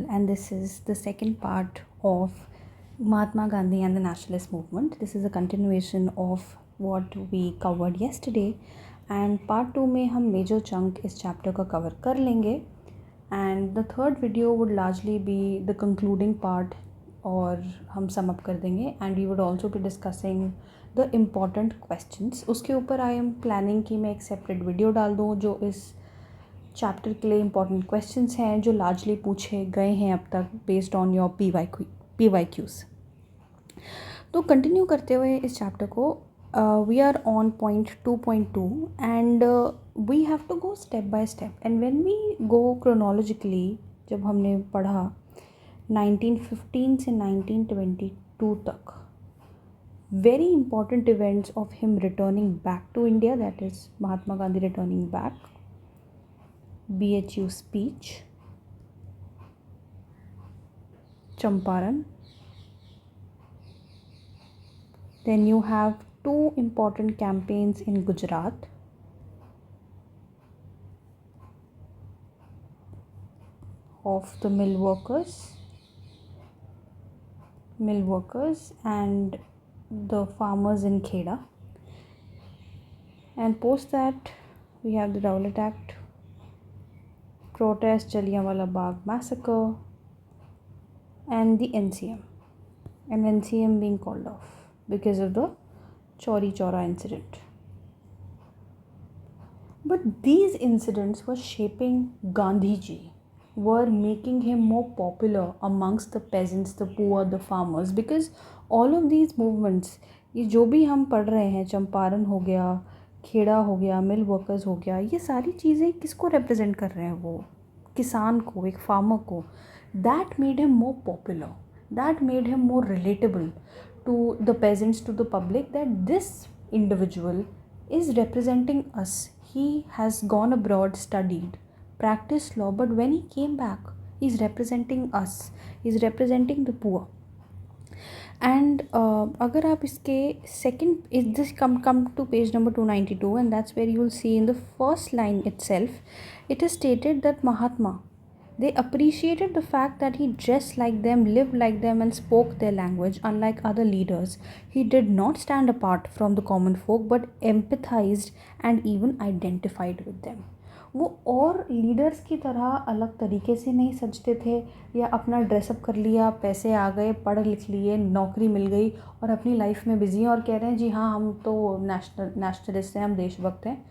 and this is the second part of Mahatma Gandhi and the nationalist movement. This is a continuation of what we covered yesterday, and part 2 में हम major chunk इस chapter का cover कर लेंगे, and the third video would largely be the concluding part और हम sum up कर देंगे, and we would also be discussing the important questions. उसके ऊपर I am planning कि मैं एक separate video डाल दूँ जो इस चैप्टर के लिए इंपॉर्टेंट क्वेश्चंस हैं जो लार्जली पूछे गए हैं अब तक बेस्ड ऑन योर PYQs. तो कंटिन्यू करते हुए इस चैप्टर को we are on point 2.2 and we have to go step by step. And when we go chronologically, जब हमने पढ़ा 1915 से 1922 तक, very important events of him returning back to India, that is Mahatma Gandhi returning back, BHU speech, Champaran. Then you have two important campaigns in Gujarat, of the mill workers and the farmers in Kheda. And post that we have the Rowlatt Act, protest, Jallianwala Bagh massacre, and the NCM. And NCM being called off because of the Chauri Chaura incident. But these incidents were shaping Gandhiji, were making him more popular amongst the peasants, the poor, the farmers, because all of these movements, ये जो भी हम पढ़ रहे हैं, चंपारण हो गया, खेड़ा हो गया, मिल वर्कर्स हो गया, ये सारी चीज़ें किसको रिप्रेजेंट कर रहे हैं? वो किसान को, एक फार्मर को. That made him more popular, that made him more relatable to the peasants, to the public, that this individual is representing us. He has gone abroad, studied, practiced law, but when he came back, he's representing us, he's representing the poor. And अगर आप इसके second, is this come to page number 292, and that's where you will see in the first line itself, it is stated that Mahatma, they appreciated the fact that he dressed like them, lived like them, and spoke their language. Unlike other leaders, he did not stand apart from the common folk, but empathized and even identified with them. वो और leaders की तरह अलग तरीके से नहीं सजते थे या अपना ड्रेसअप कर लिया, पैसे आ गए, पढ़ लिख लिए, नौकरी मिल गई और अपनी लाइफ में बिजी हैं और कह रहे हैं जी हाँ हम तो नेशनलिस्ट हैं, हम देशभक्त हैं.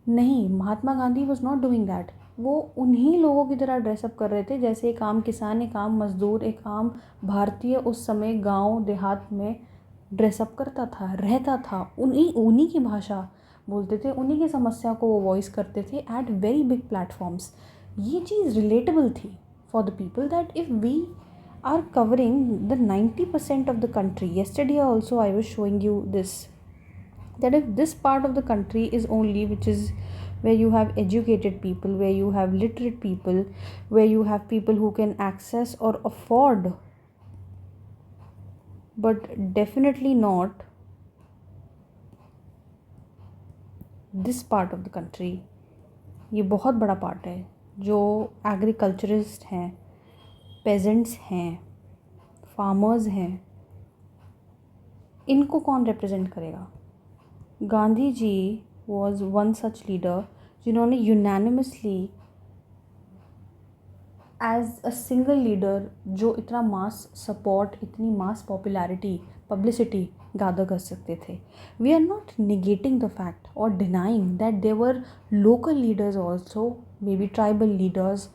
नहीं, Mahatma Gandhi was not doing that. वो उन्हीं लोगों की तरह ड्रेसअप कर रहे थे जैसे एक आम किसान, एक आम मज़दूर, एक आम भारतीय उस समय गांव देहात में ड्रेसअप करता था, रहता था. उन्हीं की भाषा बोलते थे, उन्हीं की समस्या को वो वॉइस करते थे एट वेरी बिग प्लेटफॉर्म्स. ये चीज़ रिलेटेबल थी for the people, that if we are covering the 90% of the country. Yesterday also I was showing you this, that if this part of the country is only, which is where you have educated people, where you have literate people, where you have people who can access or afford, but definitely not this part of the country. ये बहुत बड़ा part है जो agriculturist हैं, pageants हैं, farmers हैं. इनको कौन रिप्रेजेंट करेगा? Gandhi ji was one such leader जिन्होंने unanimously as a single leader जो इतना मास सपोर्ट, इतनी मास पॉपुलैरिटी, पब्लिसिटी गादर कर सकते थे. We are not negating the fact और denying that there were local leaders also, maybe tribal leaders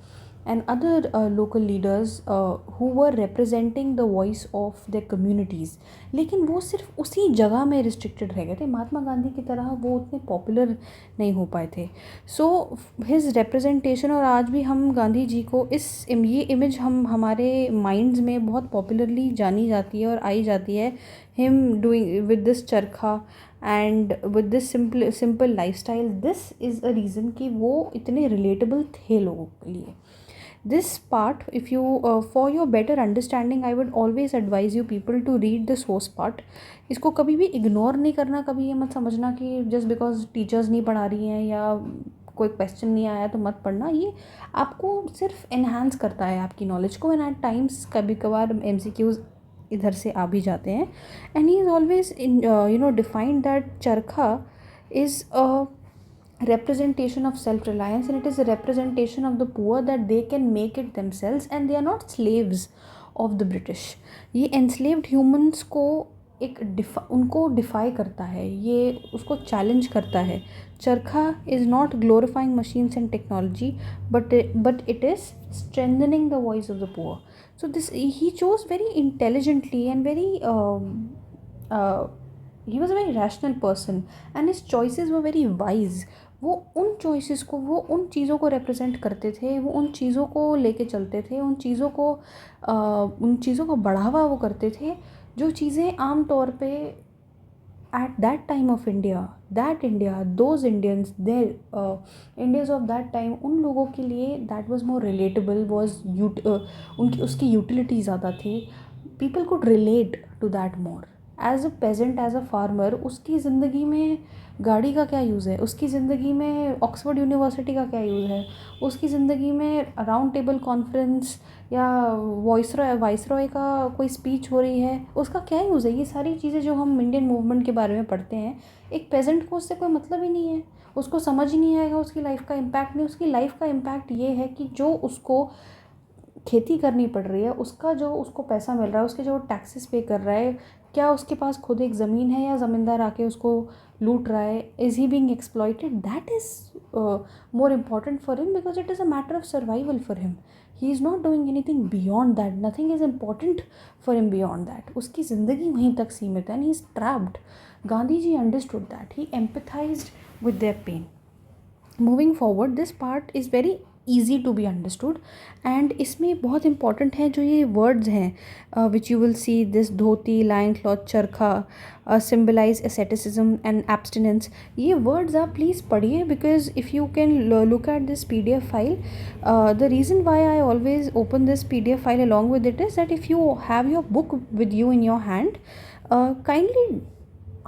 and other local leaders who were representing the voice of their communities. लेकिन वो सिर्फ उसी जगह में रिस्ट्रिक्टेड रह गए थे. महात्मा गांधी की तरह वो उतने पॉपुलर नहीं हो पाए थे. सो हिज रिप्रेजेंटेशन, और आज भी हम गांधी जी को ये इमेज हमारे माइंड्स में बहुत पॉपुलरली जानी जाती है और आई जाती है. हिम डूइंग विद दिस चरखा and with this simple life style. This is a reason कि वो इतने रिलेटेबल थे लोगों के लिए. This part, if you for your better understanding, I would always advise you people to read the source part. इसको कभी भी इग्नोर नहीं करना. कभी ये मत समझना कि just because टीचर्स नहीं पढ़ा रही हैं या कोई क्वेश्चन नहीं आया तो मत पढ़ना, ये आपको सिर्फ एनहांस करता है आपकी नॉलेज को। एंड एट टाइम्स कभी कभार MCQs इधर से आ भी जाते हैं। And he is always defined that चरखा is a representation of self-reliance, and it is a representation of the poor, that they can make it themselves and they are not slaves of the British. ये enslaved humans को उनको DeFi करता है, ये उसको challenge करता है। चरखा is not glorifying machines and technology, but it is strengthening the voice of the poor. So this he chose very intelligently and very he was a very rational person and his choices were very wise. वो उन choices को, वो उन चीज़ों को represent करते थे, वो उन चीज़ों को लेके चलते थे, उन चीज़ों को बढ़ावा वो करते थे, जो चीज़ें आम तौर पे at that time of India, those Indians, Indians of that time, उन लोगों के लिए that was more relatable, उनकी उसकी utility ज़्यादा थी. People could relate to that more. As a peasant, as a farmer, उसकी ज़िंदगी में गाड़ी का क्या यूज़ है, उसकी ज़िंदगी में ऑक्सफोर्ड यूनिवर्सिटी का क्या यूज़ है, उसकी ज़िंदगी में राउंड टेबल कॉन्फ्रेंस या वाइसरॉय का कोई स्पीच हो रही है, उसका क्या यूज़ है. ये सारी चीज़ें जो हम इंडियन मूवमेंट के बारे में पढ़ते हैं, एक पेजेंट को उससे कोई मतलब ही नहीं है, उसको समझ ही नहीं आएगा, उसकी लाइफ का इम्पैक्ट नहीं. उसकी लाइफ का इम्पैक्ट ये है कि जो उसको खेती करनी पड़ रही है, उसका जो उसको पैसा मिल रहा है, उसके जो टैक्सेस पे कर रहा है, क्या उसके पास खुद एक ज़मीन है या ज़मींदार आके उसको लूट रहा है, is he being exploited, that is more important for him, because it is a matter of survival for him. He is not doing anything beyond that, nothing is important for him beyond that. उसकी ज़िंदगी वहीं तक सीमित है and he is trapped. Gandhi ji understood that, he empathised with their pain. Moving forward, this part is very easy to be understood and इसमें बहुत important है जो ये वर्ड्स हैं which you will see, this dhoti, line cloth, चरखा symbolize asceticism and abstinence. ये words आप please पढ़िए, because if you can look at this PDF file, the reason why I always open this PDF file along with it is that if you have your book with you in your hand, kindly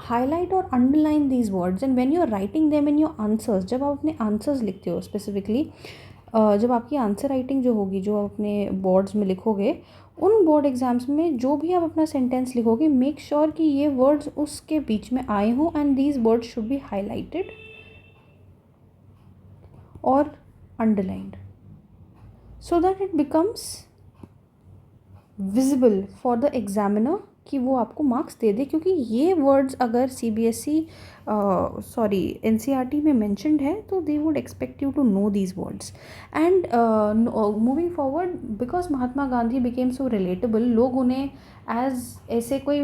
highlight और underline these words, and when you're writing them in your answers, जब आप अपने answers लिखते हो specifically, जब आपकी answer writing जो होगी, जो आप अपने बोर्ड्स में लिखोगे, उन बोर्ड एग्ज़ाम्स में जो भी आप अपना सेंटेंस लिखोगे, मेक श्योर कि ये वर्ड्स उसके बीच में आए हों and these words should be highlighted और underlined so that it becomes visible for the examiner कि वो आपको मार्क्स दे दे. क्योंकि ये वर्ड्स अगर CBSE NCERT में मेंशन्ड है तो they would expect you to know these words. And moving forward, because Mahatma Gandhi became so relatable, लोग उन्हें एज ऐसे कोई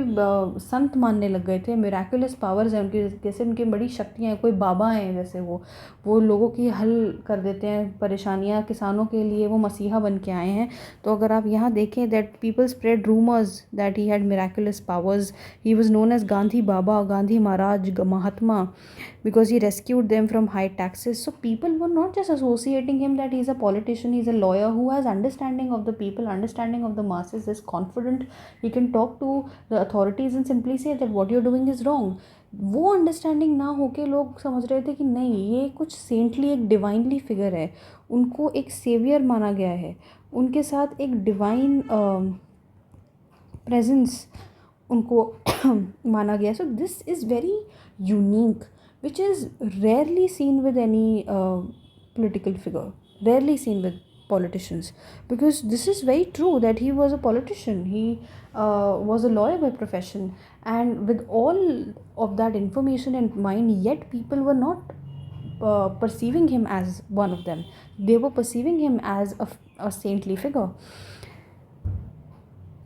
संत मानने लग गए थे. मिराकुलस पावर्स हैं उनकी, जैसे उनकी बड़ी शक्तियाँ हैं, कोई बाबा हैं जैसे, वो लोगों की हल कर देते हैं परेशानियाँ, किसानों के लिए वो मसीहा बन के आए हैं. तो अगर आप यहाँ देखें, that people spread rumours that he had miraculous powers. He was known as Gandhi Baba, Gandhi Maharaj, Mahatma, because he rescued them from high taxes. So people were not just associating him that he's a politician, he's a lawyer who has understanding of the people, understanding of the masses, is confident, he can talk to the authorities and simply say that what you're doing is wrong. वो understanding ना होके लोग समझ रहे थे कि नहीं, ये कुछ सेंटली, एक डिवाइनली फिगर है, उनको एक सेवियर माना गया है, उनके साथ एक डिवाइन प्रेजेंस उनको माना गया. सो this is very unique, which is rarely seen with any political figure, rarely seen with politicians, because this is very true that he was a politician, he was a lawyer by profession, and with all of that information in mind, yet people were not perceiving him as one of them, they were perceiving him as a saintly figure.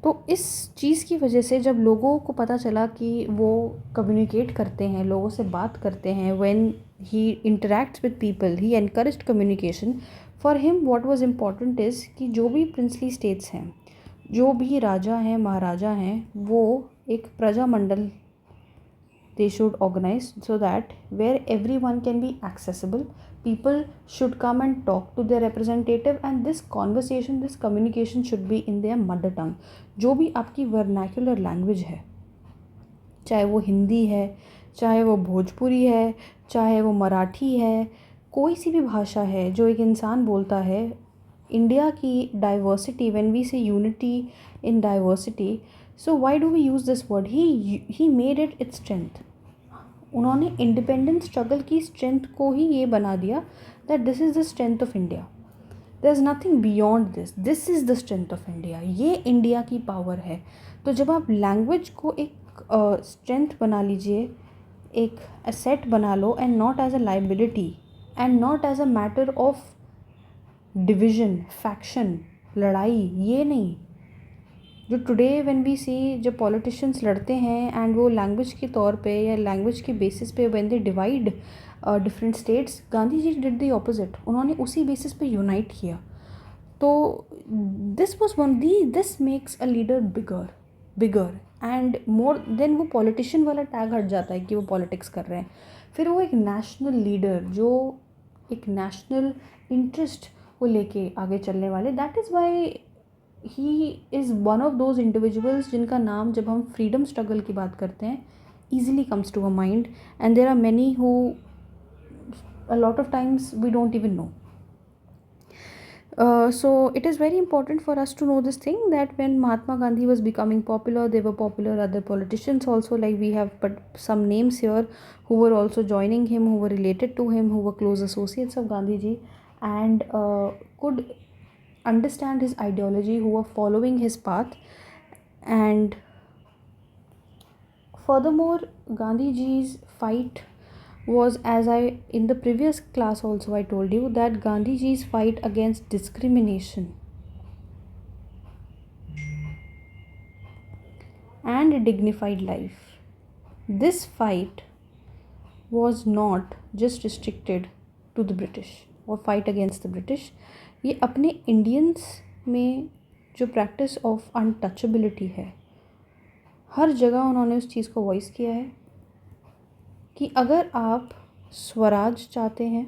तो इस चीज़ की वजह से जब लोगों को पता चला कि वो कम्युनिकेट करते हैं, लोगों से बात करते हैं, when he interacts with people, he encouraged communication. For him what was important is कि जो भी प्रिंसली स्टेट्स हैं, जो भी राजा हैं, महाराजा हैं, वो एक Prajamandal they should organize so that where everyone can be accessible, people should come and talk to their representative, and this conversation, this communication should be in their mother tongue. जो भी आपकी vernacular language है, चाहे वो हिंदी है, चाहे वो भोजपुरी है, चाहे वो मराठी है, कोई सी भी भाषा है जो एक इंसान बोलता है, इंडिया की diversity, when we say unity in diversity, so why do we use this word, he made it its strength. उन्होंने इंडिपेंडेंस स्ट्रगल की स्ट्रेंथ को ही ये बना दिया that this is the strength of India. There is nothing beyond this, this is the strength of India. ये India की power है. तो जब आप लैंग्वेज को एक स्ट्रेंथ बना लीजिए, एक एसेट बना लो, and not as a liability, and not as a matter of division, faction, लड़ाई, ये नहीं. जो टुडे व्हेन वी सी जब पॉलिटिशियंस लड़ते हैं एंड वो लैंग्वेज के तौर पे या लैंग्वेज के बेसिस पे when they divide different states, Gandhi ji did the opposite. उन्होंने उसी बेसिस पे यूनाइट किया. तो this was one the this makes a leader bigger and more than वो पॉलिटिशियन वाला टैग हट जाता है कि वो पॉलिटिक्स कर रहे हैं. फिर वो एक नेशनल लीडर जो एक नेशनल इंटरेस्ट को लेके आगे चलने वाले. That is why he is one of those individuals जिनका नाम जब हम फ्रीडम स्ट्रगल की बात करते हैं easily comes to a mind. And there are many who a lot of times we don't even know. So it is very important for us to know this thing, that when Mahatma Gandhi was becoming popular, there were popular other politicians also, like we have but some names here who were also joining him, who were related to him, who were close associates of Gandhi ji, and could understand his ideology, who were following his path. And furthermore, Gandhi ji's fight was, as I in the previous class also I told you, that Gandhi ji's fight against discrimination and a dignified life, this fight was not just restricted to the British or fight against the British. ये अपने Indians में जो practice of untouchability है, हर जगह उन्होंने उस चीज़ को voice किया है कि अगर आप स्वराज चाहते हैं,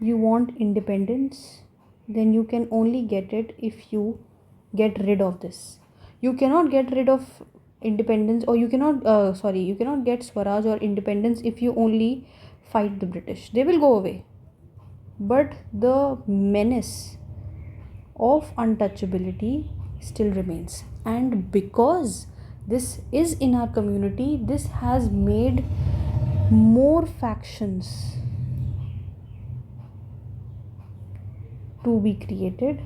you want independence, then you can only get it if you get rid of this. You cannot get rid of independence, or you cannot you cannot get Swaraj or independence if you only fight the British. They will go away, but the menace of untouchability still remains. And because this is in our community, this has made more factions to be created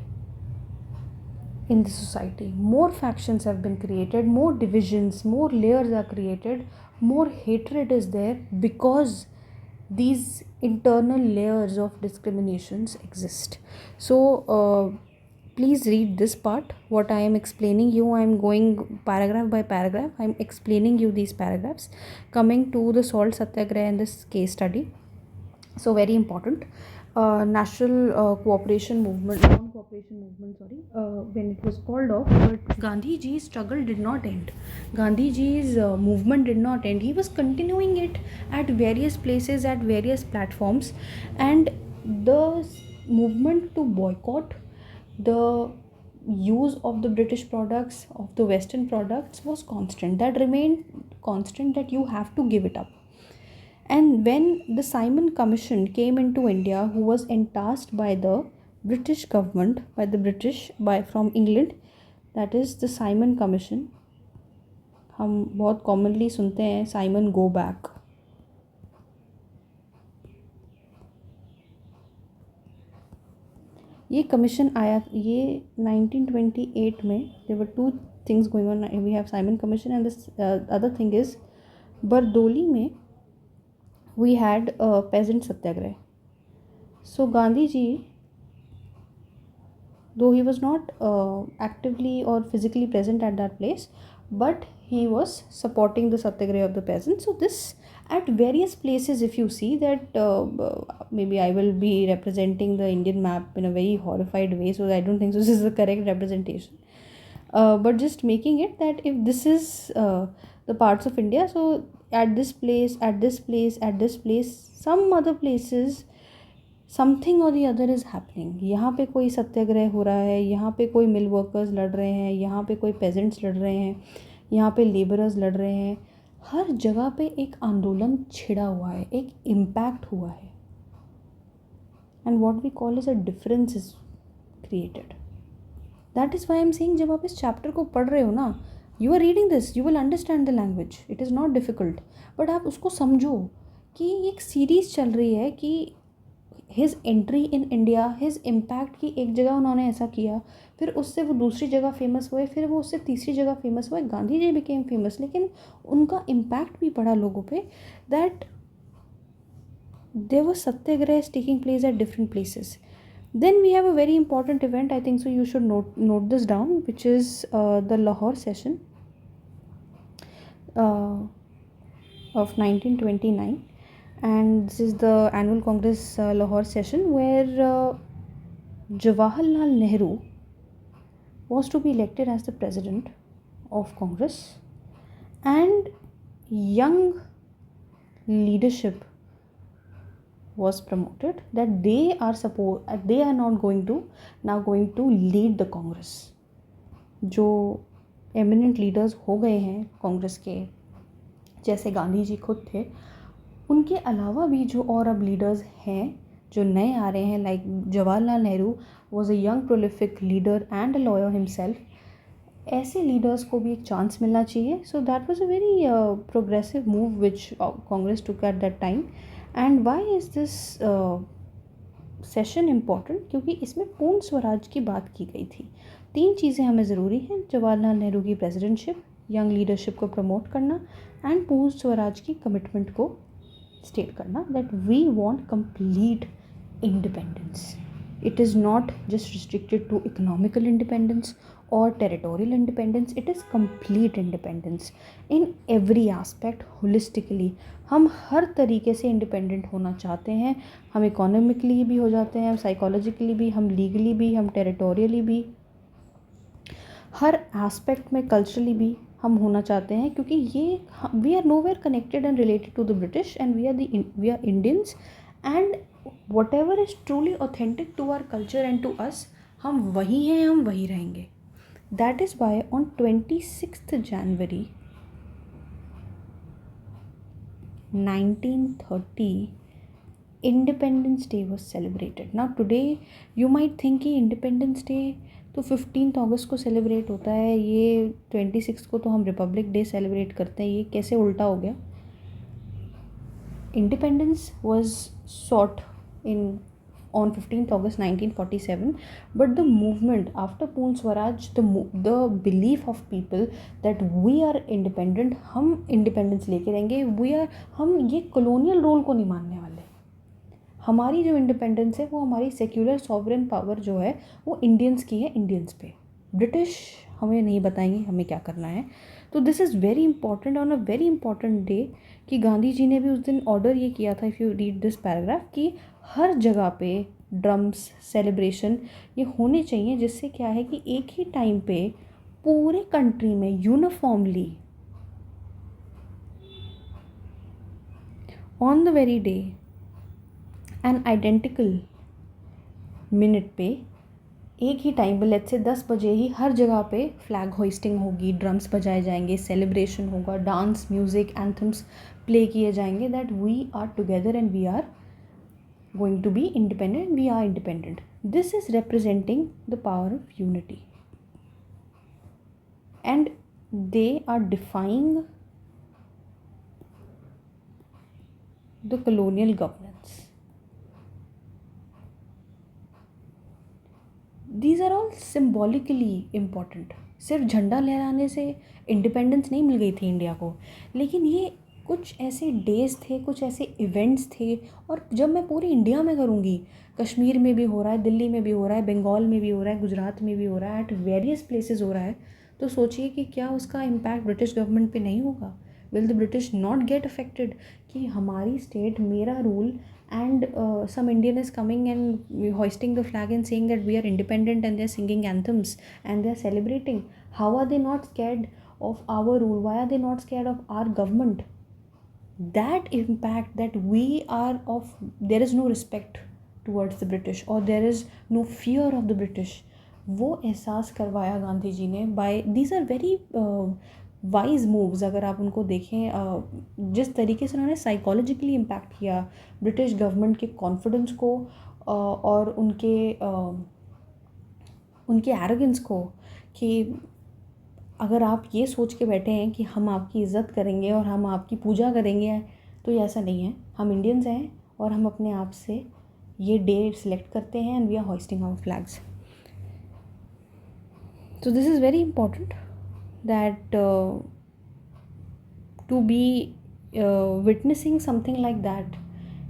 in the society. More factions have been created, more divisions, more layers are created, more hatred is there, because these internal layers of discriminations exist. So please read this part, what I am explaining you. I am going paragraph by paragraph, I am explaining you these paragraphs coming to the salt satyagraha and this case study. So very important. National cooperation movement, non-cooperation movement, when it was called off, but Gandhi ji's struggle did not end. Gandhi ji's movement did not end. He was continuing it at various places, at various platforms, and the movement to boycott the use of the British products, of the Western products, was constant. That remained constant, that you have to give it up. And when the Simon Commission came into India, who was entasked by the British government, by the British, from England, that is the Simon Commission. हम बहुत commonly सुनते हैं Simon go back. ये commission आया, ये 1928 में. There were two things going on. We have Simon Commission, and this other thing is Bardoli में we had a peasant satyagraha. So Gandhi ji, though he was not actively or physically present at that place, but he was supporting the satyagraha of the peasants. So this, at various places, if you see that, maybe I will be representing the Indian map in a very horrified way, so I don't think this is the correct representation, but just making it that if this is the parts of India, so at this place, at this place, at this place, some other places, something और the other is happening. यहाँ पे कोई सत्याग्रह हो रहा है, यहाँ पे कोई मिल वर्कर्स लड़ रहे हैं, यहाँ पे कोई पेजेंट्स लड़ रहे हैं, यहाँ पे लेबरर्स लड़ रहे हैं. हर जगह पे एक आंदोलन छिड़ा हुआ है, एक इम्पैक्ट हुआ है. and what we call as a difference is created. That is why I'm saying, जब आप इस चैप्टर को पढ़ रहे हो ना, you are reading this, you will understand the language, it is not difficult, but आप उसको समझो कि एक सीरीज़ चल रही है कि his entry in India, his impact, की एक जगह उन्होंने ऐसा किया, फिर उससे वो दूसरी जगह फेमस हुए, फिर वो उससे तीसरी जगह फेमस हुए, गांधी जी बिकेम फेमस, लेकिन उनका इम्पैक्ट भी पड़ा लोगों पे, that there was satyagraha taking place at different places. Then we have a very important event, I think so you should note this down, which is the Lahore session of 1929, and this is the annual Congress Lahore session, where Jawaharlal Nehru was to be elected as the president of Congress, and young leadership was promoted, that they are not going to lead the Congress. जो eminent leaders हो गए हैं कांग्रेस के, जैसे गांधी जी खुद थे, उनके अलावा भी जो और अब लीडर्स हैं जो नए आ रहे हैं, like Jawaharlal Nehru was a young prolific leader and a lawyer himself, ऐसे लीडर्स को भी एक चांस मिलना चाहिए. So that was a very progressive move which Congress took at that time. And why is this session important? क्योंकि इसमें पूर्ण स्वराज की बात की गई थी. 3 चीज़ें हमें ज़रूरी हैं: जवाहरलाल नेहरू की प्रेसिडेंटशिप, यंग लीडरशिप को प्रमोट करना, एंड पूर्ण स्वराज की कमिटमेंट को स्टेट करना, that we want complete independence. It is not just restricted to economical independence or territorial independence, it is complete independence in every aspect, holistically. हम हर तरीके से independent होना चाहते हैं. हम इकोनॉमिकली भी हो जाते हैं, हम साइकोलॉजिकली भी, हम लीगली भी, हम टेरिटोरियली भी, हर एस्पेक्ट में, कल्चरली भी हम होना चाहते हैं, क्योंकि ये we are nowhere connected and related to the British, and we are Indians, and whatever is truly authentic to our culture and to us, हम वही हैं, हम वही रहेंगे. That is why on 26th January 1930 Independence Day was celebrated. Now today you might think कि Independence Day तो 15th August को celebrate होता है, ये 26 को तो हम रिपब्लिक डे सेलिब्रेट करते हैं, ये कैसे उल्टा हो गया? Independence was sought on 15th August 1947, but the movement after Poon Swaraj, the belief of people that we are independent, हम independence लेके रहेंगे, हम ये colonial role को नहीं मानने वाले. हमारी जो independence है वो हमारी secular sovereign power जो है वो Indians की है, Indians पे. ब्रिटिश हमें नहीं बताएंगे हमें क्या करना है. तो this is very important on a very important day, कि गांधी जी ने भी उस दिन ऑर्डर ये किया था, if you read this paragraph, कि हर जगह पे ड्रम्स सेलिब्रेशन ये होने चाहिए, जिससे क्या है कि एक ही टाइम पे पूरे कंट्री में uniformly on the very day and identical minute पे, एक ही टाइम पे, लेट्स से 10 बजे ही हर जगह पे फ्लैग होइस्टिंग होगी, ड्रम्स बजाए जाएंगे, सेलिब्रेशन होगा, डांस, म्यूज़िक, एंथम्स प्ले किए जाएंगे, that we are together and we are going to be independent, we are independent. This is representing the power of unity, and they are defying the colonial governance. These are all symbolically important. सिर्फ झंडा लहराने से independence नहीं मिल गई थी India को, लेकिन ये कुछ ऐसे डेज़ थे, कुछ ऐसे इवेंट्स थे. और जब मैं पूरी इंडिया में करूँगी, कश्मीर में भी हो रहा है, दिल्ली में भी हो रहा है, बंगाल में भी हो रहा है, गुजरात में भी हो रहा है, एट वेरियस प्लेसेस हो रहा है, तो सोचिए कि क्या उसका इम्पैक्ट ब्रिटिश गवर्नमेंट पे नहीं होगा? Will the British not get affected कि हमारी स्टेट, मेरा rule, and some Indian is coming and hoisting the flag and saying that we are independent, and they're singing anthems and they're celebrating. How are they not scared of our rule? Why are they not scared of our government? That impact, that we are of, there is no respect towards the British, or there is no fear of the British, वो एहसास करवाया गांधी जी ने. By these are very wise moves. अगर आप उनको देखें, जिस तरीके से उन्होंने साइकोलॉजिकली इम्पैक्ट किया ब्रिटिश गवर्नमेंट के कॉन्फिडेंस को, और उनके एरोगेंस को, कि अगर आप ये सोच के बैठे हैं कि हम आपकी इज़्ज़त करेंगे और हम आपकी पूजा करेंगे, तो ये ऐसा नहीं है. हम इंडियंस हैं और हम अपने आप से ये डे सिलेक्ट करते हैं and we are hoisting our flags. So this is very important that to be witnessing something like that,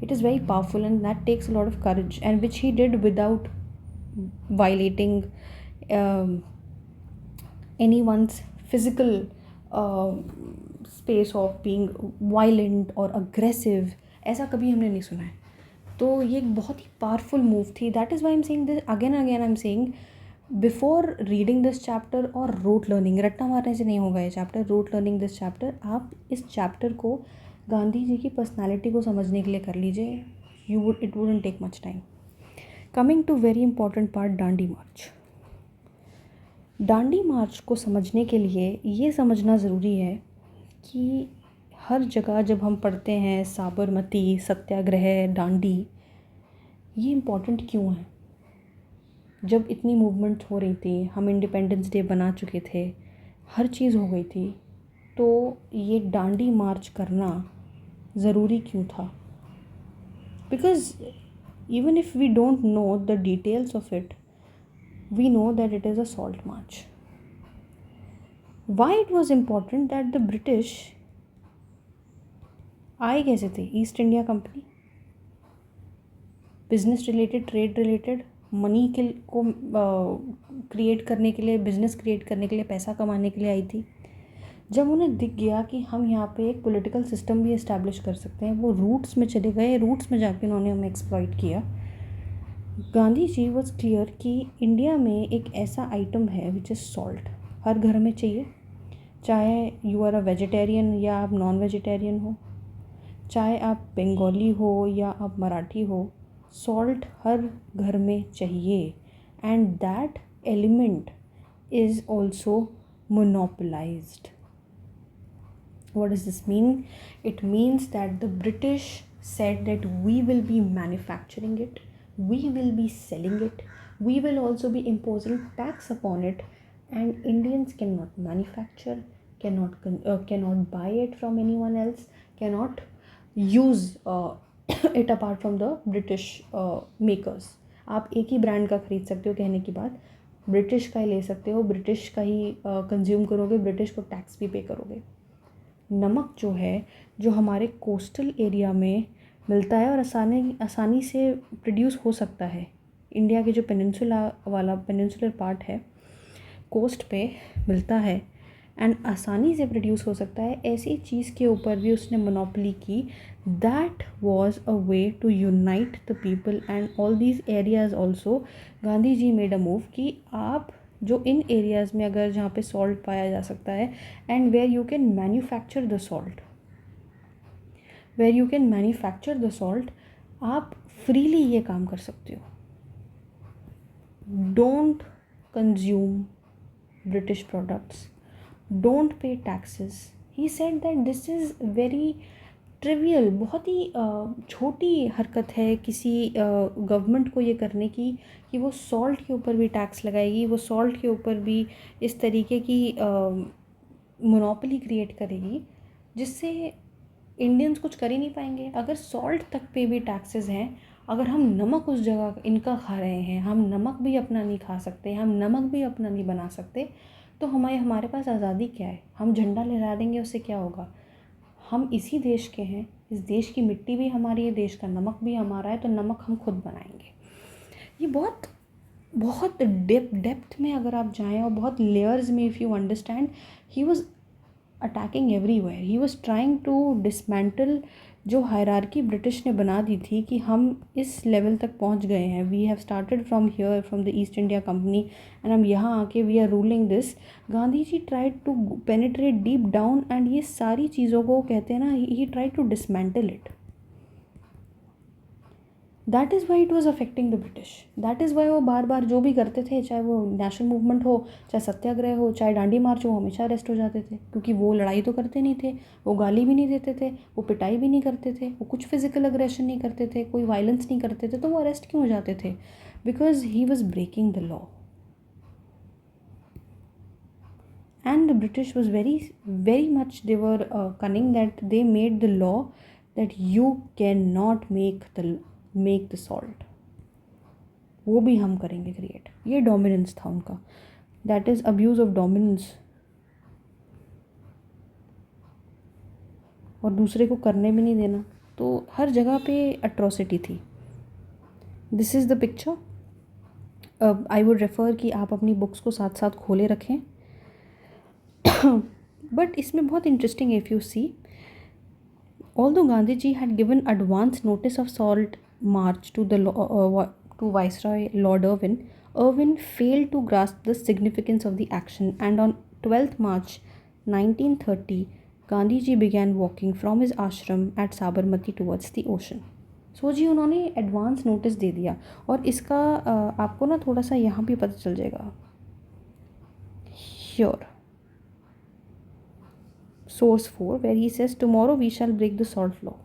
it is very powerful and that takes a lot of courage, and which he did without violating um, anyone's physical uh, space of being violent or aggressive. ऐसा कभी हमने नहीं सुना है. तो ये एक बहुत ही पावरफुल मूव थी. That is why I am saying this again again. I am saying before reading this chapter और रूट लर्निंग, रट्टा मारने से नहीं होगा ये chapter. Rote learning this chapter, आप इस चैप्टर को गांधी जी की पर्सनालिटी को समझने के लिए कर लीजिए. It wouldn't take much time. Coming to very important part, Dandi March. Dandi March को समझने के लिए ये समझना ज़रूरी है कि हर जगह जब हम पढ़ते हैं साबरमती, सत्याग्रह, दांडी, ये इम्पॉर्टेंट क्यों है? जब इतनी मूवमेंट हो रही थी, हम इंडिपेंडेंस डे बना चुके थे, हर चीज़ हो गई थी, तो ये दांडी मार्च करना ज़रूरी क्यों था? Because even if we don't know the details of it, we know that it is a salt march. Why it was important that the British आए कैसे थे? East India company, business related, trade related, money के को create करने के लिए, business create करने के लिए, पैसा कमाने के लिए आई थी. जब उन्हें दिख गया कि हम यहाँ पे एक पॉलिटिकल सिस्टम भी इस्टेब्लिश कर सकते हैं, वो रूट्स में चले गए. रूट्स में जाके उन्होंने हमें एक्सप्लॉइट किया. गांधी जी वॉज क्लियर कि इंडिया में एक ऐसा आइटम है विच इज़ सॉल्ट. हर घर में चाहिए, चाहे यू आर अ वेजिटेरियन या आप नॉन वेजिटेरियन हो, चाहे आप बंगाली हो या आप मराठी हो, सॉल्ट हर घर में चाहिए. And that element is also monopolised. What does this mean? It means that the British said that we will be manufacturing it, we will be selling it, we will also be imposing tax upon it, and Indians cannot manufacture, cannot buy it from anyone else, cannot use it apart from the British makers. आप एक ही brand का ख़रीद सकते हो, कहने की बात British का ही ले सकते हो, ब्रिटिश का ही कंज्यूम करोगे, ब्रिटिश को टैक्स भी पे करोगे. नमक जो है, जो हमारे कोस्टल एरिया में मिलता है और आसानी से प्रोड्यूस हो सकता है, इंडिया के जो पेनिनसुलर पार्ट है, कोस्ट पे मिलता है एंड आसानी से प्रोड्यूस हो सकता है, ऐसी चीज़ के ऊपर भी उसने मोनोपोली की. That was a way to unite the people and all these areas also. Gandhi ji made a move कि आप जो इन एरियाज़ में अगर जहाँ पे सॉल्ट पाया जा सकता है and where you can manufacture the salt, आप फ्रीली ये काम कर सकते हो. Don't consume British products, don't pay taxes. He said that this is very trivial, बहुत ही छोटी हरकत है किसी गवर्नमेंट को ये करने की कि वो सॉल्ट के ऊपर भी टैक्स लगाएगी, वो सॉल्ट के ऊपर भी इस तरीके की मोनोपोली क्रिएट करेगी जिससे इंडियंस कुछ कर ही नहीं पाएंगे. अगर सॉल्ट तक पे भी टैक्सेस हैं, अगर हम नमक उस जगह इनका खा रहे हैं, हम नमक भी अपना नहीं खा सकते, हम नमक भी अपना नहीं बना सकते, तो हमारे पास आज़ादी क्या है? हम झंडा लहरा देंगे, उससे क्या होगा? हम इसी देश के हैं, इस देश की मिट्टी भी हमारी है, देश का नमक भी हमारा है, तो नमक हम खुद बनाएंगे. ये बहुत बहुत डेप्थ में अगर आप जाएं और बहुत लेयर्स में, if you understand, he was attacking everywhere. He was trying to dismantle जो हायरार्की ब्रिटिश ने बना दी थी कि हम इस लेवल तक पहुंच गए हैं. We have started from here, from the East India Company, and हम यहाँ आके वी आर रूलिंग दिस. Gandhi ji tried to penetrate deep down and ये सारी चीज़ों को कहते हैं ना, he tried to dismantle it. That is why it was affecting the British. That is why वो बार बार जो भी करते थे, चाहे वो नेशनल मूवमेंट हो, चाहे सत्याग्रह हो, चाहे डांडी मार्च हो, हमेशा अरेस्ट हो जाते थे. क्योंकि वो लड़ाई तो करते नहीं थे, वो गाली भी नहीं देते थे, वो पिटाई भी नहीं करते थे, वो कुछ फिजिकल अग्रेशन नहीं करते थे, कोई वायलेंस नहीं करते थे, तो वो अरेस्ट क्यों हो जाते थे? Because he was breaking the law. And the British was very much, they were cunning, that they made the law that you cannot make the salt. वो भी हम करेंगे क्रिएट. ये डोमिनेंस था उनका. That is abuse of dominance. और दूसरे को करने भी नहीं देना. तो हर जगह पे अट्रॉसिटी थी. This is the picture. I would refer कि आप अपनी बुक्स को साथ साथ खोले रखें. बट इसमें बहुत इंटरेस्टिंग है, if you see, although Gandhiji had given advance notice of salt march to Viceroy Lord Irwin, Irwin failed to grasp the significance of the action, and on 12th March 1930, Gandhiji began walking from his ashram at Sabarmati towards the ocean. सो जी उन्होंने advance notice दे दिया. और इसका आपको ना थोड़ा सा यहाँ भी पता चल जाएगा. Here, source 4, where he says, tomorrow we shall break the salt law.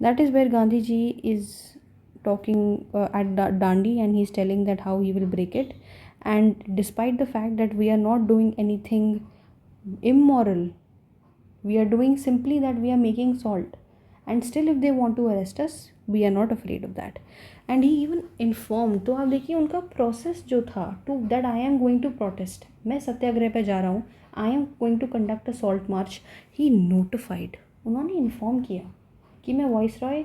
That is where Gandhiji is talking at Dandi, and he's telling that how he will break it. And despite the fact that we are not doing anything immoral, we are doing simply that we are making salt, and still if they want to arrest us, we are not afraid of that. And he even informed. तो आप देखिए उनका process जो था, to that I am going to protest, मैं सत्याग्रह पे जा रहा हूँ, I am going to conduct a salt march, he notified. उन्होंने इन्फॉर्म किया कि मैं वॉइसरॉय,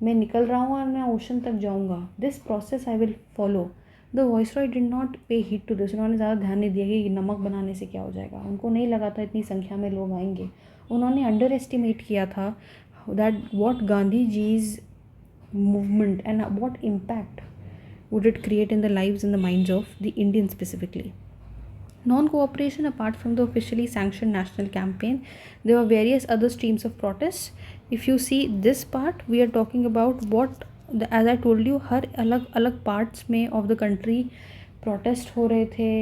मैं निकल रहा हूँ और मैं ओशन तक जाऊँगा. This process I will follow. The viceroy did not पे हीट टू दिस. उन्होंने ज़्यादा ध्यान नहीं दिया कि नमक बनाने से क्या हो जाएगा. उनको नहीं लगा था इतनी संख्या में लोग आएंगे. उन्होंने अंडर एस्टिमेट किया था that what Gandhi ji's movement and what impact would it create in the lives and the minds of the Indians specifically. Non-cooperation, apart from the officially sanctioned national campaign, there were various other streams of protests. If you see this part, we are talking about what as I told you, हर अलग अलग parts में of the country protest हो रहे थे,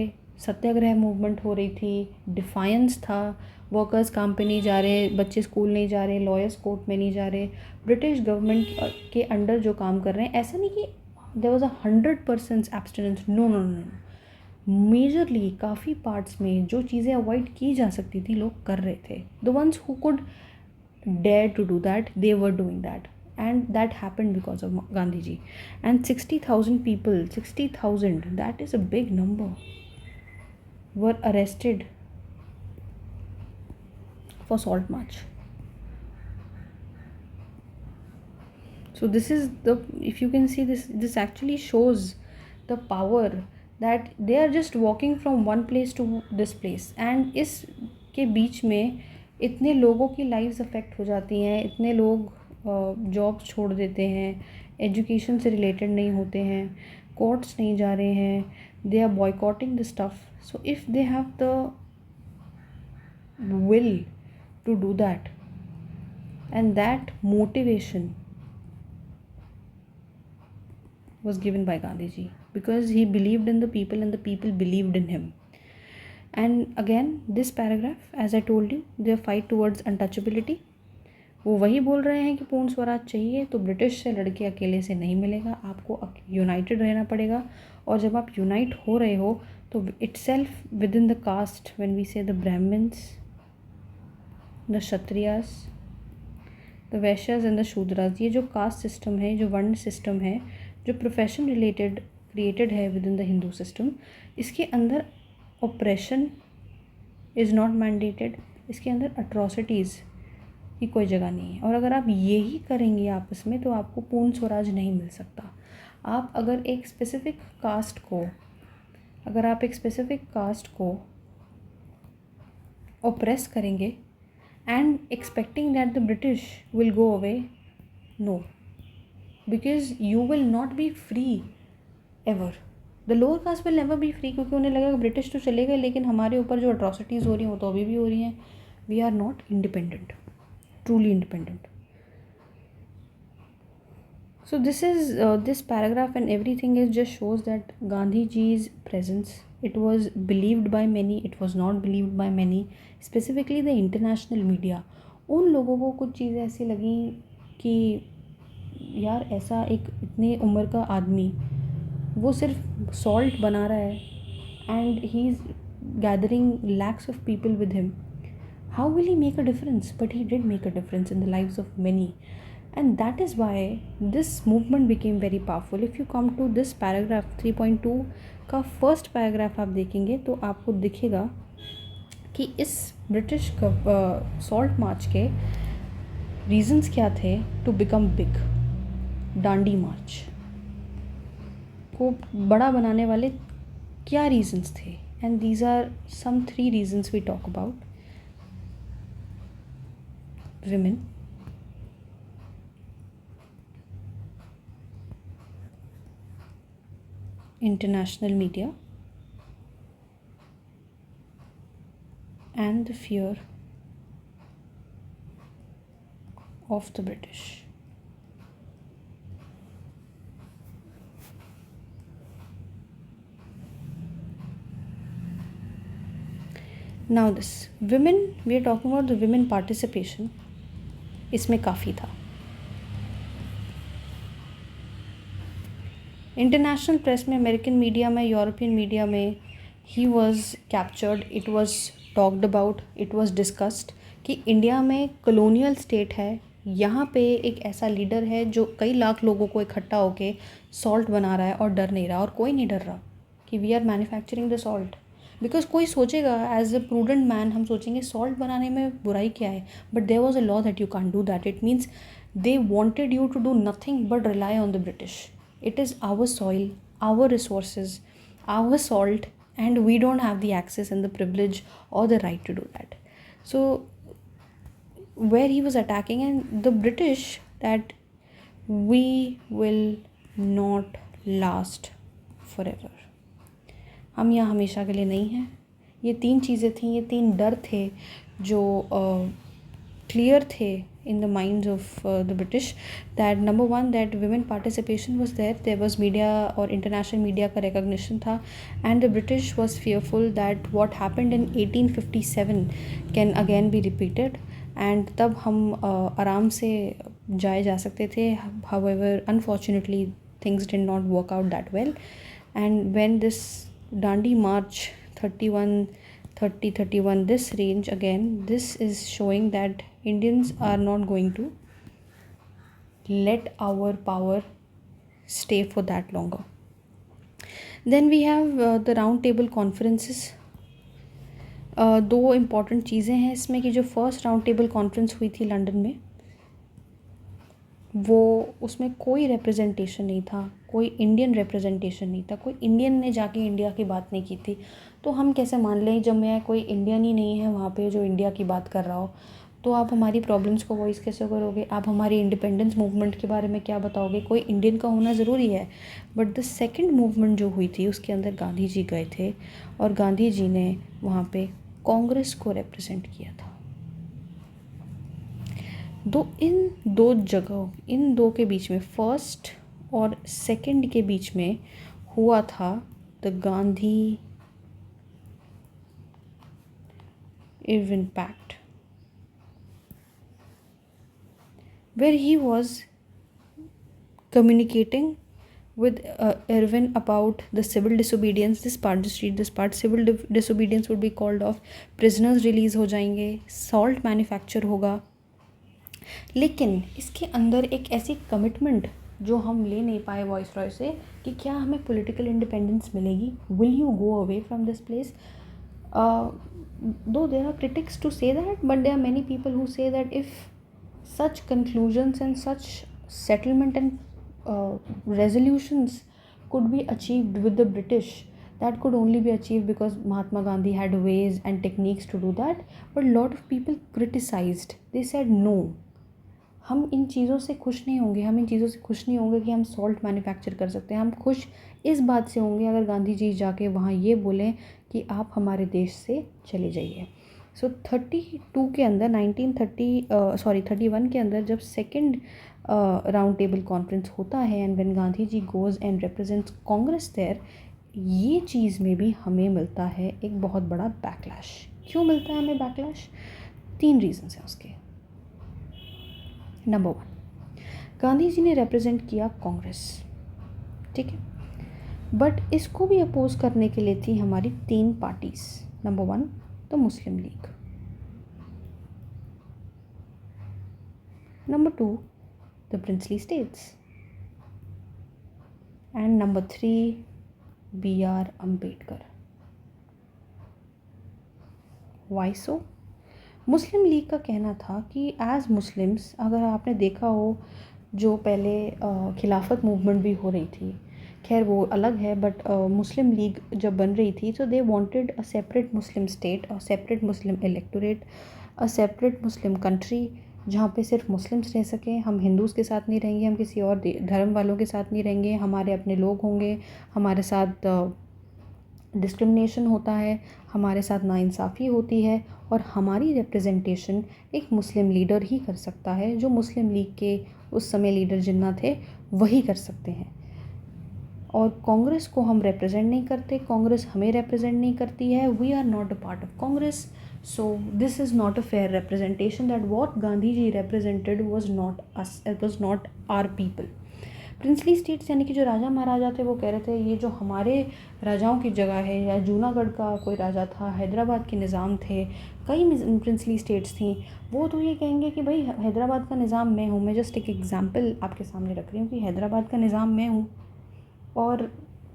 सत्याग्रह movement हो रही थी, defiance था. वर्कर्स काम पे नहीं जा रहे, बच्चे स्कूल नहीं जा रहे, लॉयर्स कोर्ट में नहीं जा रहे, ब्रिटिश गवर्नमेंट के अंडर जो काम कर रहे हैं. ऐसा नहीं कि there was 100% abstinence. No no no. Majorly काफ़ी पार्ट्स में जो चीज़ें अवॉइड की जा सकती थी लोग कर रहे थे. The ones who could dare to do that, they were doing that, and that happened because of Gandhiji. And 60,000 people, 60,000, that is a big number, were arrested for salt march. So this is the, if you can see this actually shows the power that they are just walking from one place to this place, and इस के बीच में इतने लोगों की lives affect हो जाती हैं, इतने लोग जॉब छोड़ देते हैं, एजुकेशन से रिलेटेड नहीं होते हैं, कोर्ट्स नहीं जा रहे हैं, they are boycotting the stuff. So if they have the will to do that, and that motivation was given by Gandhiji because he believed in the people and the people believed in him. And again, this paragraph, as I told you, their fight towards untouchability, वो वही बोल रहे हैं कि पूर्ण स्वराज चाहिए तो British से लड़के अकेले से नहीं मिलेगा, आपको यूनाइटेड रहना पड़ेगा. और जब आप यूनाइट हो रहे हो तो itself within the caste, when we say the Brahmins, the Kshatriyas, the Vaishyas and the Shudras, ये जो कास्ट सिस्टम है, जो वर्ण सिस्टम है, जो प्रोफेशन रिलेटेड क्रिएटेड है with in the Hindu system, इसके अंदर ऑपरेशन इज़ नॉट मैंडेटेड. इसके अंदर अट्रॉसिटीज़ की कोई जगह नहीं है. और अगर आप यही करेंगे आपस में तो आपको पूर्ण स्वराज नहीं मिल सकता. आप अगर एक स्पेसिफिक कास्ट को ऑप्रेस करेंगे and expecting that the British will go away, no, because you will not be free ever. The lower caste will never be free, क्योंकि उन्हें लगेगा ब्रिटिश तो चले गए लेकिन हमारे ऊपर जो atrocities हो रही हैं वो तो अभी भी हो रही हैं. We are not independent, truly independent. So this paragraph and everything is just shows that Gandhi ji's presence, it was believed by many, it was not believed by many, specifically the international media. उन लोगों को कुछ चीज़ें ऐसी लगी कि यार ऐसा एक इतने उम्र का आदमी वो सिर्फ सॉल्ट बना रहा है and he is gathering lakhs of people with him. How will he make a difference? But he did make a difference in the lives of many. And that is why this movement became very powerful. If you come to this paragraph 3.2 का first paragraph आप देखेंगे तो आपको दिखेगा कि इस British salt march के reasons क्या थे to become big. Dandi march को बड़ा बनाने वाले क्या रीजंस थे, and these are some 3 reasons we talk about. women, international media, and the fear of the British. Now this women, we are talking about the women participation. इसमें काफ़ी था. International press में, अमेरिकन मीडिया में, European media में he was captured, it was talked about, it was discussed कि India में colonial state है, यहाँ पे एक ऐसा लीडर है जो कई लाख लोगों को इकट्ठा होके सॉल्ट बना रहा है और डर नहीं रहा. और कोई नहीं डर रहा कि we are manufacturing the salt. Because कोई सोचेगा एज अ प्रूडेंट मैन, हम सोचेंगे सॉल्ट बनाने में बुराई क्या है, but there was a law that you can't do that. It means they wanted you to do nothing but rely on the British. It is our soil, our resources, our salt, and we don't have the access and the privilege or the right to do that. So where he was attacking, and the British, that we will not last forever. हम यहाँ हमेशा के लिए नहीं हैं. ये 3 चीज़ें थी, ये 3 डर थे जो क्लियर थे in the minds of the British. That number one, that women participation was there was media or international media का recognition था, and the British was fearful that what happened in 1857 can again be repeated, and तब हम आराम से जाए जा सकते थे. However, unfortunately things did not work out that well, and when this Dandi March 31, this range, again this is showing that Indians are not going to let our power stay for that longer. Then we have the round table conferences. 2 important चीज़ें हैं इसमें कि जो first round table conference हुई थी London में, वो उसमें कोई रिप्रेजेंटेशन नहीं था, कोई इंडियन रिप्रेजेंटेशन नहीं था, कोई इंडियन ने जाके इंडिया की बात नहीं की थी. तो हम कैसे मान लें जब मैं कोई इंडियन ही नहीं है वहाँ पे जो इंडिया की बात कर रहा हो, तो आप हमारी प्रॉब्लम्स को वॉइस कैसे करोगे, आप हमारी इंडिपेंडेंस मूवमेंट के बारे में क्या बताओगे. कोई इंडियन का होना ज़रूरी है. बट द सेकंड मूवमेंट जो हुई थी उसके अंदर गांधी जी गए थे, और गांधी जी ने वहाँ पे कांग्रेस को रिप्रेजेंट किया था. इन 2 जगह, इन 2 के बीच में, फर्स्ट और सेकंड के बीच में हुआ था the Gandhi Irwin pact, where he was communicating with Irwin about the civil disobedience. This part civil disobedience would be called off, prisoners release हो जाएंगे, salt manufacture होगा. लेकिन इसके अंदर एक ऐसी कमिटमेंट जो हम ले नहीं पाए वॉइस रॉय से कि क्या हमें पॉलिटिकल इंडिपेंडेंस मिलेगी, will you go away from this place. Though there are critics to say that, but there are many people who say that if such conclusions and such settlement and resolutions could be achieved with the British, that could only be achieved because Mahatma Gandhi had ways and techniques to do that. But a lot of people criticized. They said no, हम इन चीज़ों से खुश नहीं होंगे, हम इन चीज़ों से खुश नहीं होंगे कि हम सॉल्ट मैन्युफैक्चर कर सकते हैं. हम खुश इस बात से होंगे अगर गांधी जी जाके वहाँ ये बोलें कि आप हमारे देश से चले जाइए. सो 32 के अंदर 31 के अंदर जब सेकंड राउंड टेबल कॉन्फ्रेंस होता है and when Gandhi ji goes and represents Congress there, ये चीज़ में भी हमें मिलता है एक बहुत बड़ा बैकलैश। क्यों मिलता है हमें बैकलैश? 3 रीजंस हैं उसके। नंबर 1, गांधी जी ने रिप्रेजेंट किया कांग्रेस, ठीक है, बट इसको भी अपोज करने के लिए थी हमारी 3 parties. Number 1 the Muslim League, number 2 the princely states, and number 3 BR Ambedkar. Why so? Muslim League का कहना था कि एज मुस्लिम्स, अगर आपने देखा हो जो पहले खिलाफत मूवमेंट भी हो रही थी, खैर वो अलग है, बट मुस्लिम लीग जब बन रही थी तो they wanted a separate Muslim state, a separate Muslim electorate, a separate Muslim country, जहाँ पे सिर्फ मुस्लिम्स रह सकें। हम हिंदूज़ के साथ नहीं रहेंगे, हम किसी और धर्म वालों के साथ नहीं रहेंगे, हमारे अपने लोग होंगे, हमारे साथ डिस्क्रिमिनेशन होता है, हमारे साथ नाइंसाफ़ी होती है, और हमारी रिप्रेजेंटेशन एक मुस्लिम लीडर ही कर सकता है, जो मुस्लिम लीग के उस समय लीडर जिन्ना थे वही कर सकते हैं। और कांग्रेस को हम रिप्रेजेंट नहीं करते, कांग्रेस हमें रिप्रेजेंट नहीं करती है, we are not a part of Congress, so this is not a fair representation, that what Gandhi ji represented was not us, it was not our people. Princely states यानी कि जो राजा महाराजा थे वो कह रहे थे ये जो हमारे राजाओं की जगह है, या जूनागढ़ का कोई राजा था, हैदराबाद के निज़ाम थे, कई प्रिंसली स्टेट्स थी, वो तो ये कहेंगे कि भाई हैदराबाद का निज़ाम मैं हूँ। मैं जस्ट एक एग्जांपल आपके सामने रख रही हूँ कि हैदराबाद का निज़ाम मैं हूँ और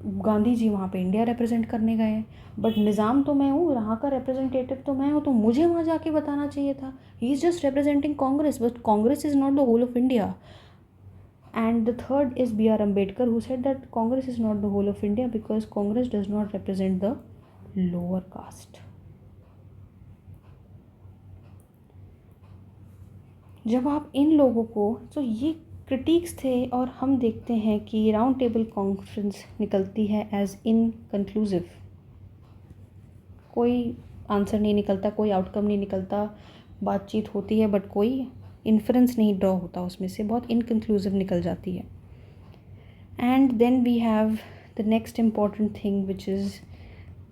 गांधी जी वहाँ पे इंडिया रिप्रेजेंट करने गए हैं, बट निज़ाम तो मैं हूँ, यहाँ का रिप्रेजेंटेटिव तो मैं हूँ, तो मुझे वहाँ जाके बताना चाहिए था। He is just representing Congress, but Congress is not the whole of India. And the third is B.R. Ambedkar, who said that Congress is not the whole of India because Congress does not represent the lower caste. जब आप इन लोगों को, तो ये critics थे, और हम देखते हैं कि राउंड टेबल कॉन्फ्रेंस निकलती है एज इनकन्क्लूसिव, कोई आंसर नहीं निकलता, कोई आउटकम नहीं निकलता, बातचीत होती है बट कोई इन्फ्रेंस नहीं ड्रॉ होता उसमें से, बहुत इनकन्क्लूसिव निकल जाती है। And then we have the next important thing, which is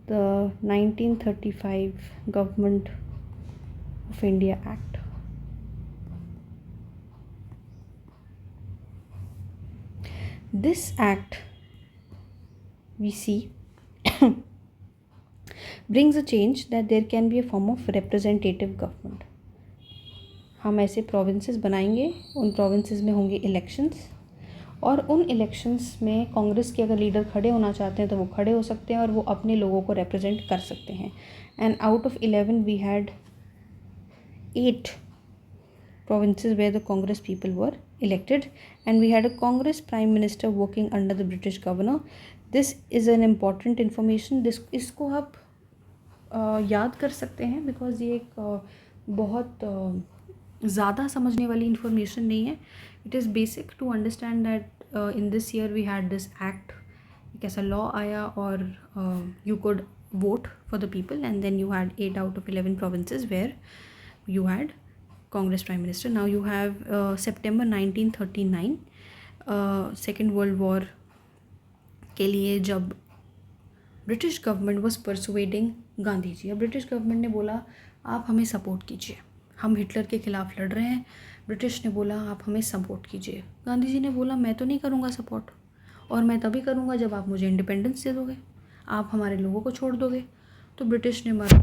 the 1935 Government of India Act. This act, we see, brings a change that there can be a form of representative government. हम ऐसे provinces बनाएंगे, उन provinces में होंगे elections, और उन elections में कांग्रेस के अगर लीडर खड़े होना चाहते हैं तो वो खड़े हो सकते हैं और वो अपने लोगों को रिप्रेजेंट कर सकते हैं। And out of 11 we had 8 provinces where the Congress people were elected, and we had a Congress Prime Minister working under the British governor. This is an important information. इसको आप याद कर सकते हैं, बिकॉज ये एक बहुत ज़्यादा समझने वाली इंफॉर्मेशन नहीं है। It is basic to understand that in this year we had this act, एक ऐसा लॉ आया और you could vote for the people, and then you had 8 out of 11 provinces where you had Congress Prime Minister. Now you have September 1939, Second World War के लिए, जब British government was persuading Gandhi ji. अब British government ने बोला आप हमें support कीजिए, हम हिटलर के ख़िलाफ़ लड़ रहे हैं। ब्रिटिश ने बोला आप हमें सपोर्ट कीजिए। गांधी जी ने बोला मैं तो नहीं करूँगा सपोर्ट, और मैं तभी करूँगा जब आप मुझे इंडिपेंडेंस दे दोगे, आप हमारे लोगों को छोड़ दोगे। तो ब्रिटिश ने मारा,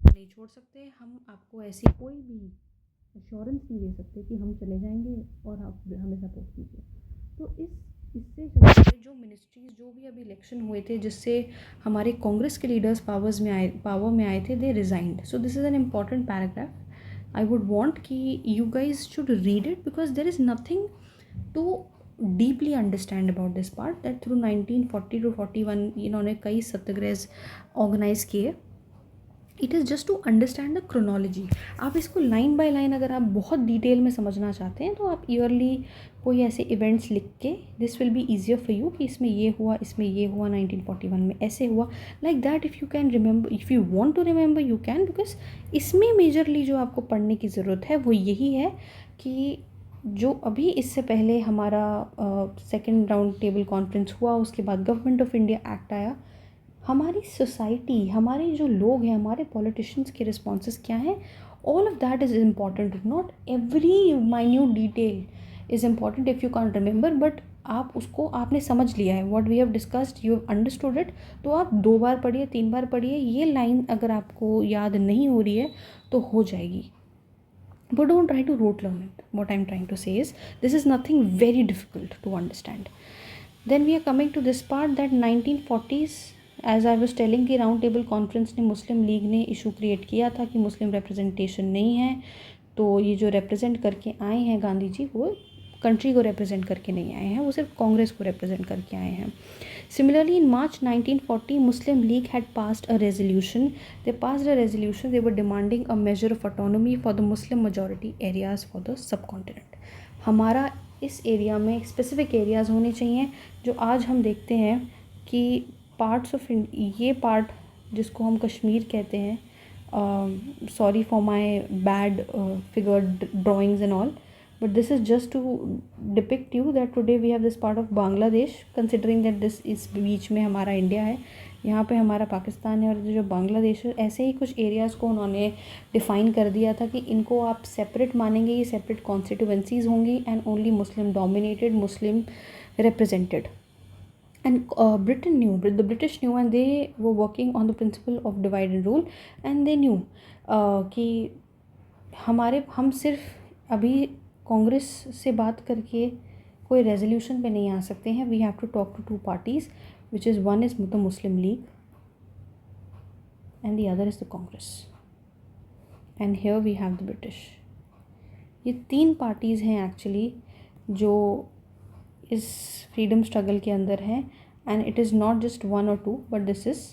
नहीं छोड़ सकते, हम आपको ऐसी कोई भी एश्योरेंस नहीं दे सकते कि हम चले जाएंगे और आप हमें सपोर्ट कीजिए। तो इससे जो मिनिस्ट्रीज, जो भी अभी इलेक्शन हुए थे जिससे हमारे कांग्रेस के लीडर्स पावर में आए थे, they resigned. So this is an important paragraph. I would want कि you guys should read it, because there is nothing to deeply understand about this part, that through 1940 to 41 इन्होंने कई satyagraha organise किए, it is just to understand the chronology. आप इसको line by line अगर आप बहुत detail में समझना चाहते हैं तो आप ईयरली कोई ऐसे इवेंट्स लिख के, this will be easier for you कि इसमें ये हुआ, इसमें ये हुआ, 1941 में ऐसे हुआ, like that. If you can remember, if you want to remember you can, because इसमें मेजरली जो आपको पढ़ने की ज़रूरत है वो यही है कि जो अभी इससे पहले हमारा सेकेंड राउंड टेबल कॉन्फ्रेंस हुआ, उसके बाद गवर्नमेंट ऑफ इंडिया एक्ट आया, हमारी सोसाइटी, हमारे जो लोग हैं, हमारे पॉलिटिशियंस के रिस्पॉन्सेस क्या हैं, all of that is important. Not every minute detail is important if you can't remember, but आप उसको आपने समझ लिया है, what we have discussed, you have understood it, तो आप 2 बार पढ़िए, 3 बार पढ़िए, ये लाइन अगर आपको याद नहीं हो रही है तो हो जाएगी। But don't try to rote learn it. What I'm trying to say is, this is nothing very difficult to understand. Then we are coming to this part that 1940s, as I was telling, कि round table conference ने, मुस्लिम league ने issue create किया था कि मुस्लिम representation नहीं है, तो ये जो रिप्रेजेंट करके आए हैं गांधी जी, वो कंट्री को रिप्रेजेंट करके नहीं आए हैं, वो सिर्फ कांग्रेस को रिप्रेजेंट करके आए हैं। Similarly, in March 1940, Muslim League had passed a resolution. They passed a resolution. They were demanding a measure of autonomy for the Muslim majority areas for the subcontinent. हमारा इस एरिया में स्पेसिफिक एरियाज़ होने चाहिए, जो आज हम देखते हैं कि पार्ट्स ऑफ ये पार्ट जिसको हम कश्मीर कहते हैं, sorry for my bad figure drawings and all, but this is just to depict you that today we have this part of Bangladesh, considering that this इस बीच में हमारा इंडिया है, यहाँ पे हमारा पाकिस्तान है, और जो बांग्लादेश है, ऐसे ही कुछ एरियाज़ को उन्होंने डिफ़ाइन कर दिया था कि इनको आप सेपरेट मानेंगे, ये सेपरेट कॉन्स्टिट्यूएंसीज़ होंगी and only Muslim dominated, Muslim represented. And Britain knew, the British knew, and they were working on the principle of divide and rule, and they knew कि हम सिर्फ अभी कांग्रेस से बात करके कोई रेजोल्यूशन पे नहीं आ सकते हैं। We have to talk to 2 parties, which is one is the Muslim League and the other is the Congress, and here we have the British. ये 3 पार्टीज़ हैं एक्चुअली जो इस फ्रीडम स्ट्रगल के अंदर हैं, and it is not just 1 or 2, but this is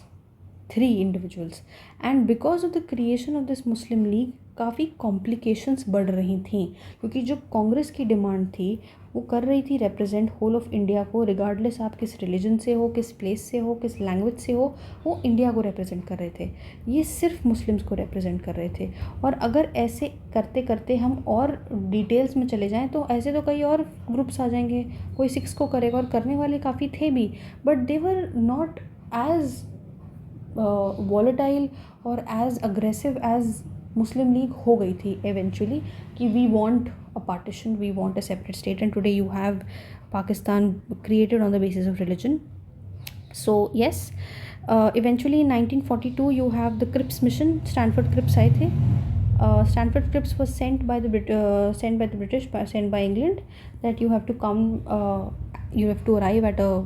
3 individuals. And because of the creation of this Muslim league काफ़ी complications बढ़ रही थी, क्योंकि जो कांग्रेस की डिमांड थी वो कर रही थी रिप्रेजेंट होल ऑफ इंडिया को, रिगार्डलेस आप किस रिलीजन से हो, किस प्लेस से हो, किस लैंग्वेज से हो, वो इंडिया को रिप्रेजेंट कर रहे थे। ये सिर्फ मुस्लिम्स को रिप्रेजेंट कर रहे थे। और अगर ऐसे करते करते हम और डिटेल्स में चले जाएँ तो ऐसे तो कई और ग्रुप्स आ जाएंगे, कोई 6 को करेगा, और करने वाले काफ़ी थे भी, but they were not as volatile और as aggressive as Muslim League हो गई थी एवेंचुअली, कि we want a partition, we want a separate state, and today you have Pakistan created on the basis of religion. So yes, eventually in 1942 you have the Cripps mission, Stanford Cripps आए थे। Stanford Cripps was sent by the British, sent by England, that you have to come, you have to arrive at a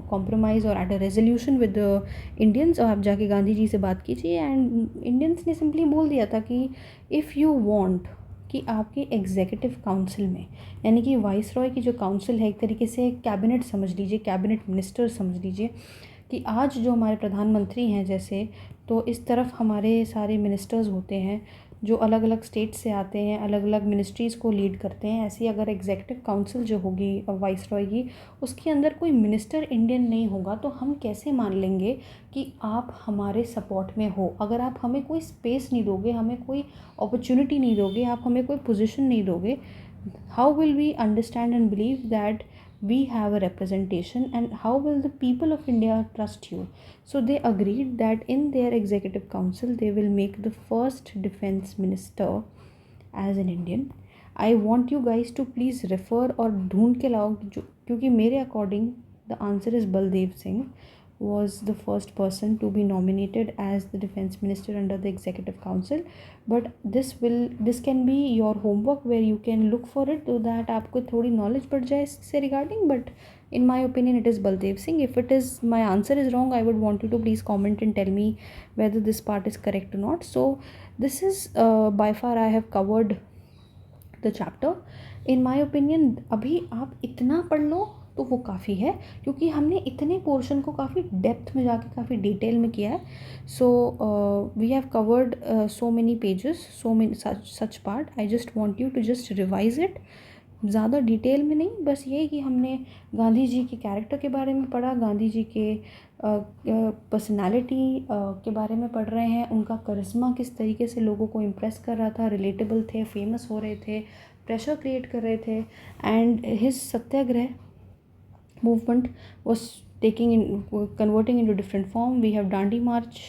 compromise or at a resolution with the Indians, और आप जाके गांधी जी से बात कीजिए। And Indians ने simply बोल दिया था कि इफ़ यू वांट कि आपके एग्जीक्यूटिव काउंसिल में, यानी कि वाइस रॉय की जो काउंसिल है, एक तरीके से कैबिनेट समझ लीजिए, कैबिनेट मिनिस्टर समझ लीजिए, कि आज जो हमारे प्रधानमंत्री हैं जैसे, तो इस तरफ हमारे सारे मिनिस्टर्स होते हैं जो अलग अलग स्टेट से आते हैं, अलग अलग मिनिस्ट्रीज़ को लीड करते हैं। ऐसी अगर एग्जीक्यूटिव काउंसिल जो होगी वाइस रॉय की, उसके अंदर कोई मिनिस्टर इंडियन नहीं होगा, तो हम कैसे मान लेंगे कि आप हमारे सपोर्ट में हो? अगर आप हमें कोई स्पेस नहीं दोगे, हमें कोई अपॉर्चुनिटी नहीं दोगे, आप हमें कोई पोजीशन नहीं दोगे, how will we understand and believe that we have a representation, and how will the people of India trust you? So they agreed that in their executive council they will make the first defense minister as an Indian. I want you guys to please refer और ढूंढ के लाओ, क्योंकि मेरे according the answer is Baldev Singh was the first person to be nominated as the defense minister under the executive council. But this can be your homework where you can look for it, so that आपको थोड़ी knowledge बढ़ जाए इससे regarding. But in my opinion it is Baldev Singh. If it is, my answer is wrong, I would want you to please comment and tell me whether this part is correct or not. So this is by far I have covered the chapter. In my opinion, अभी आप इतना पढ़ लो तो वो काफ़ी है, क्योंकि हमने इतने पोर्शन को काफ़ी डेप्थ में जाके काफ़ी डिटेल में किया है. So we have covered so many pages, so many such part. I just want you to just revise it. ज़्यादा डिटेल में नहीं, बस ये कि हमने गांधी जी के कैरेक्टर के बारे में पढ़ा, गांधी जी के पर्सनालिटी के बारे में पढ़ रहे हैं, उनका करिश्मा किस तरीके से लोगों को इम्प्रेस कर रहा था, रिलेटेबल थे, फेमस हो रहे थे, प्रेशर क्रिएट कर रहे थे. And his Satyagraha movement was converting into different form. We have Dandi March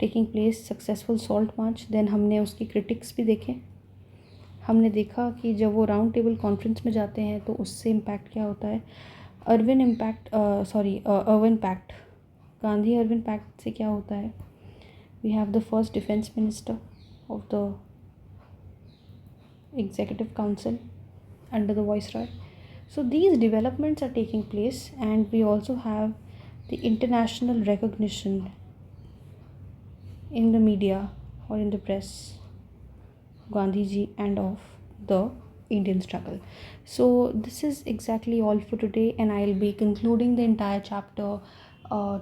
taking place, successful salt march. Then हमने उसकी critics भी देखे. हमने देखा कि जब वो राउंड टेबल कॉन्फ्रेंस में जाते हैं तो उससे इम्पैक्ट क्या होता है. Irwin pact, Gandhi Irwin pact से क्या होता है. We have the first defence minister of the executive council under the viceroy. So these developments are taking place, and we also have the international recognition in the media or in the press, Gandhi ji and of the Indian struggle. So this is exactly all for today, and I'll be concluding the entire chapter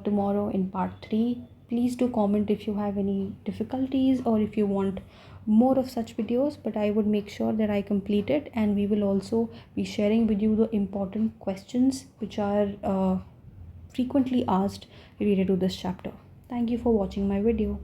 tomorrow in part 3. Please do comment if you have any difficulties or if you want more of such videos, but I would make sure that I complete it, and we will also be sharing with you the important questions which are frequently asked related to this chapter. Thank you for watching my video.